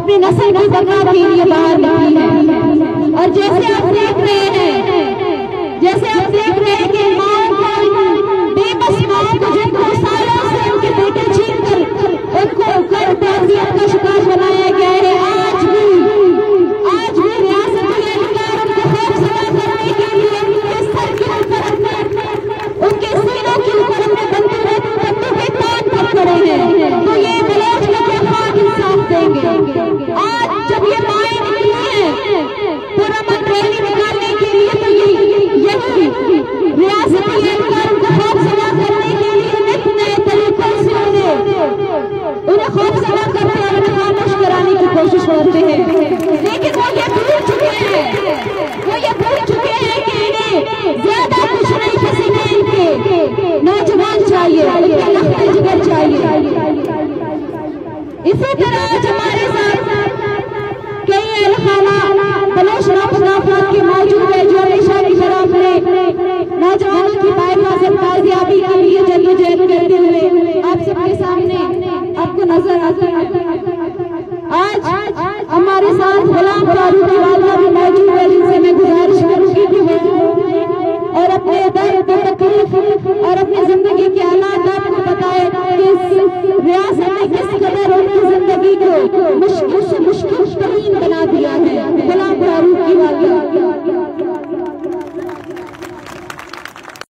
अपनी नस्ल की बका के लिए बाहर निकली है। और जैसे आप देख रहे हैं कि माओ को, बेबस माओ को जिनको सालों से उनके बेटे छीन कर उनको कर ताज़ियत का शिकार बनाया गया है, आज भी रियासत उनको खौफ समा करने के लिए उनके सर के ऊपर उनके सीनों के ऊपर अपने बंदूकें तान कर खड़े हैं। तो ये बलोच का क्या खाक इंसाफ देंगे? आज जब ये माएँ निकली हैं पुरअमन रैली निकालने के लिए, तो यही रियासती एहलकार उनको खौफ समा करने के लिए नित नए तरीकों से उन्हें खौफ समा करते और उन्हें खामोश कराने की कोशिश करते हैं। लेकिन वो ये भूल चुके हैं कि इन्हें ज्यादा कुछ नहीं पसीने इनके नौजवान चाहिए, इनके लख्ते जिगर चाहिए। इसी तरह आज हमारे साथ कई अहलखाना बलोच नाफरात के मौजूद है जो हमेशा की तरह अपने नौजवानों की बाज़ियाबी के लिए जद्दोजहद करते हुए आप सबके सामने आपको नजर आते हैं। आज हमारे साथ गुलाम फारूक की वालिदा भी मौजूद है, जिनसे मैं गुजारिश करूंगी कि वो और अपने दर्द तकलीफ और अपनी जिंदगी के हालात आपको बताए कि इस रियासत ने किस कदर उनकी जिंदगी को मुश्किल से मुश्किल तरीन बना दिया है। गुलाम फारूक की वालिदा।